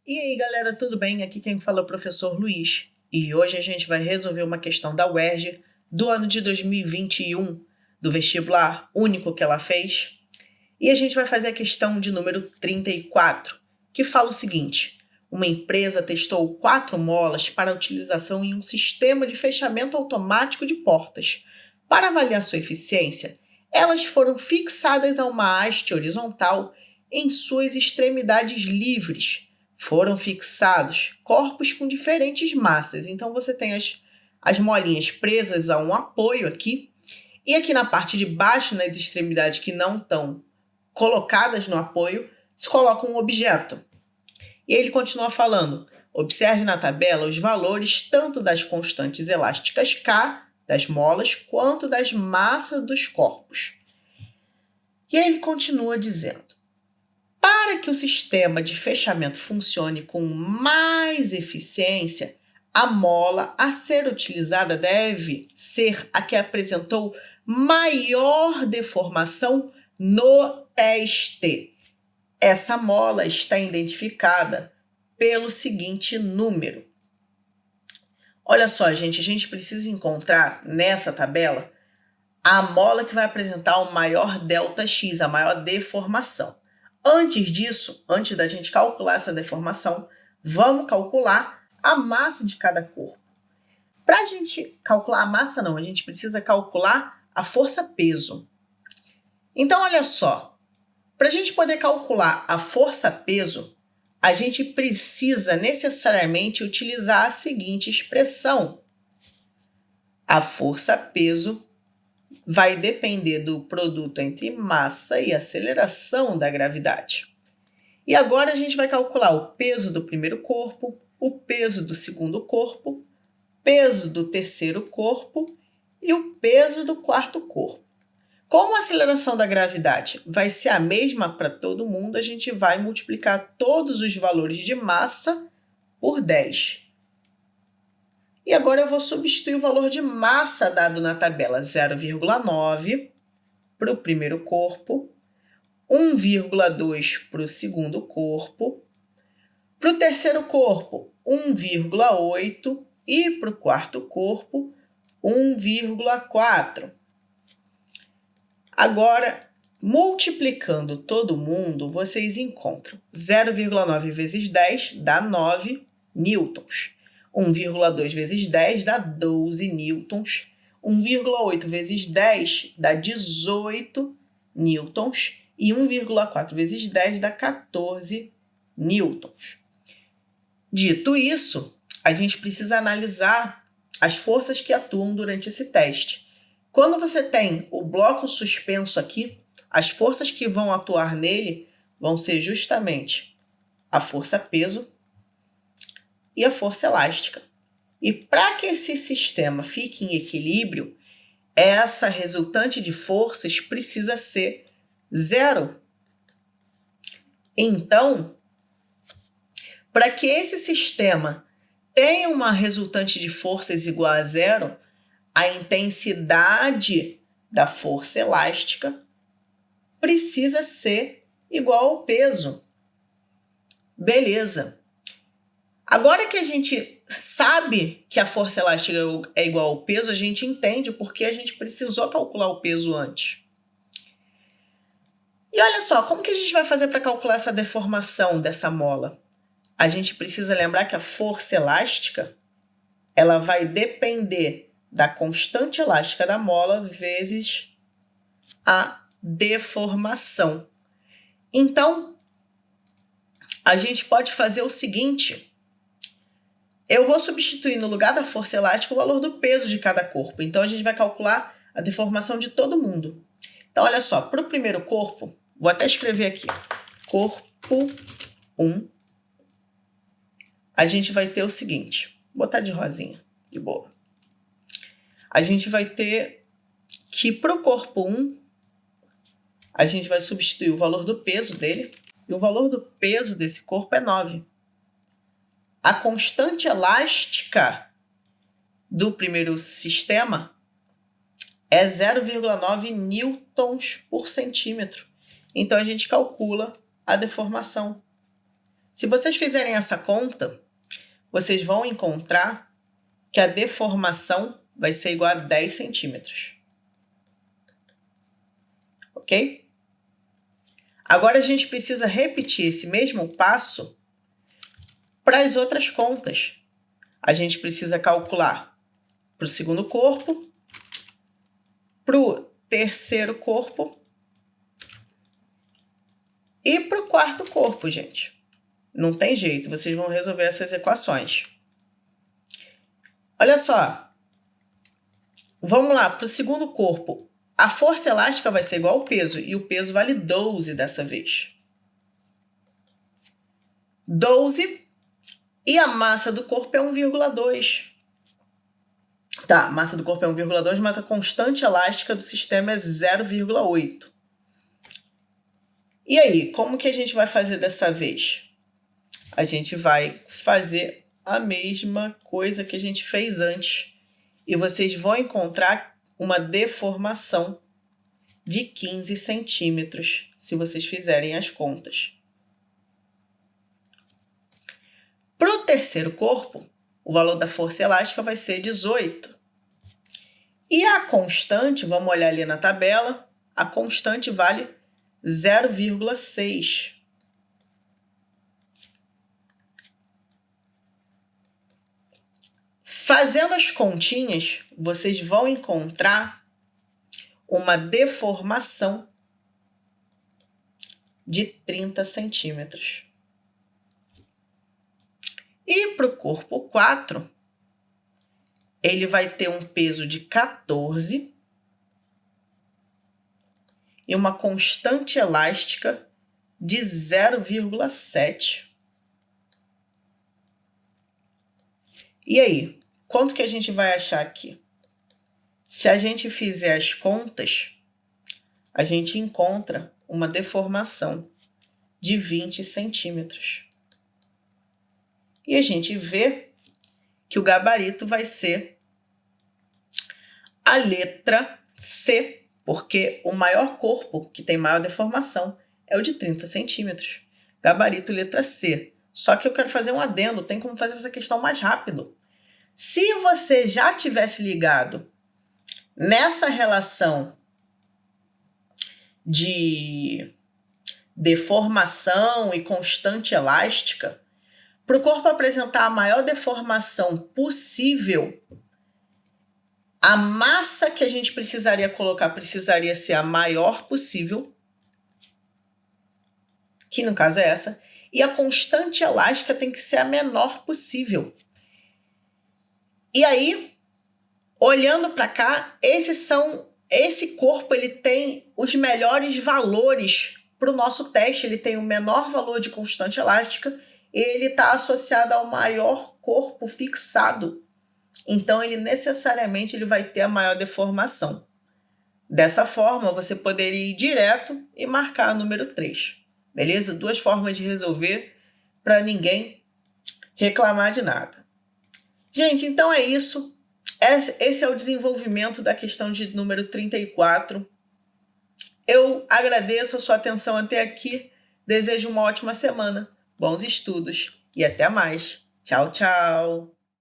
E aí, galera, tudo bem? Aqui quem fala é o professor Luiz. E hoje a gente vai resolver uma questão da UERJ do ano de 2021, do vestibular único que ela fez. E a gente vai fazer a questão de número 34, que fala o seguinte: uma empresa testou 4 molas para utilização em um sistema de fechamento automático de portas. Para avaliar sua eficiência, elas foram fixadas a uma haste horizontal em suas extremidades livres. Foram fixados corpos com diferentes massas. Então, você tem as molinhas presas a um apoio aqui. E aqui na parte de baixo, nas extremidades que não estão colocadas no apoio, se coloca um objeto. E ele continua falando: observe na tabela os valores tanto das constantes elásticas K, das molas, quanto das massas dos corpos. E aí ele continua dizendo: para que o sistema de fechamento funcione com mais eficiência, a mola a ser utilizada deve ser a que apresentou maior deformação no teste. Essa mola está identificada pelo seguinte número. Olha só, gente, a gente precisa encontrar nessa tabela a mola que vai apresentar o maior ΔX, a maior deformação. Antes disso, antes da gente calcular essa deformação, vamos calcular a massa de cada corpo. Para a gente calcular a massa, não, a gente precisa calcular a força-peso. Então, olha só, para a gente poder calcular a força-peso, a gente precisa necessariamente utilizar a seguinte expressão: a força-peso vai depender do produto entre massa e aceleração da gravidade. E agora a gente vai calcular o peso do primeiro corpo, o peso do segundo corpo, peso do terceiro corpo e o peso do quarto corpo. Como a aceleração da gravidade vai ser a mesma para todo mundo, a gente vai multiplicar todos os valores de massa por 10. E agora eu vou substituir o valor de massa dado na tabela: 0,9 para o primeiro corpo, 1,2 para o segundo corpo, para o terceiro corpo, 1,8 e para o quarto corpo, 1,4. Agora, multiplicando todo mundo, vocês encontram 0,9 vezes 10 dá 9 newtons. 1,2 vezes 10 dá 12 newtons. 1,8 vezes 10 dá 18 newtons. E 1,4 vezes 10 dá 14 newtons. Dito isso, a gente precisa analisar as forças que atuam durante esse teste. Quando você tem o bloco suspenso aqui, as forças que vão atuar nele vão ser justamente a força-peso e a força elástica. E para que esse sistema fique em equilíbrio, essa resultante de forças precisa ser 0. Então, para que esse sistema tenha uma resultante de forças igual a 0, a intensidade da força elástica precisa ser igual ao peso. Beleza. Agora que a gente sabe que a força elástica é igual ao peso, a gente entende porque a gente precisou calcular o peso antes. E olha só, como que a gente vai fazer para calcular essa deformação dessa mola? A gente precisa lembrar que a força elástica ela vai depender da constante elástica da mola vezes a deformação. Então, a gente pode fazer o seguinte: eu vou substituir no lugar da força elástica o valor do peso de cada corpo. Então, a gente vai calcular a deformação de todo mundo. Então, olha só, para o primeiro corpo, vou até escrever aqui, corpo 1, a gente vai ter o seguinte, vou botar de rosinha, de boa. A gente vai ter que para o corpo 1, a gente vai substituir o valor do peso dele, e o valor do peso desse corpo é 9. A constante elástica do primeiro sistema é 0,9 newtons por centímetro. Então, a gente calcula a deformação. Se vocês fizerem essa conta, vocês vão encontrar que a deformação vai ser igual a 10 centímetros. Ok? Agora a gente precisa repetir esse mesmo passo para as outras contas. A gente precisa calcular para o segundo corpo, para o terceiro corpo e para o quarto corpo, gente. Não tem jeito, vocês vão resolver essas equações. Olha só. Vamos lá, para o segundo corpo. A força elástica vai ser igual ao peso, e o peso vale 12 dessa vez. 12, e a massa do corpo é 1,2. Tá, a massa do corpo é 1,2, mas a constante elástica do sistema é 0,8. E aí, como que a gente vai fazer dessa vez? A gente vai fazer a mesma coisa que a gente fez antes. E vocês vão encontrar uma deformação de 15 centímetros, se vocês fizerem as contas. Para o terceiro corpo, o valor da força elástica vai ser 18. E a constante, vamos olhar ali na tabela, a constante vale 0,6. Fazendo as continhas, vocês vão encontrar uma deformação de 30 centímetros. E para o corpo 4, ele vai ter um peso de 14 e uma constante elástica de 0,7. E aí, quanto que a gente vai achar aqui? Se a gente fizer as contas, a gente encontra uma deformação de 20 centímetros. E a gente vê que o gabarito vai ser a letra C, porque o maior corpo, que tem maior deformação, é o de 30 centímetros. Gabarito letra C. Só que eu quero fazer um adendo, tem como fazer essa questão mais rápido. Se você já tivesse ligado nessa relação de deformação e constante elástica, para o corpo apresentar a maior deformação possível, a massa que a gente precisaria colocar precisaria ser a maior possível, que no caso é essa, e a constante elástica tem que ser a menor possível. E aí, olhando para cá, esse corpo ele tem os melhores valores para o nosso teste. Ele tem o menor valor de constante elástica e ele está associado ao maior corpo fixado. Então, ele necessariamente vai ter a maior deformação. Dessa forma, você poderia ir direto e marcar o número 3. Beleza? 2 formas de resolver para ninguém reclamar de nada. Gente, então é isso. Esse é o desenvolvimento da questão de número 34. Eu agradeço a sua atenção até aqui. Desejo uma ótima semana, bons estudos e até mais. Tchau, tchau!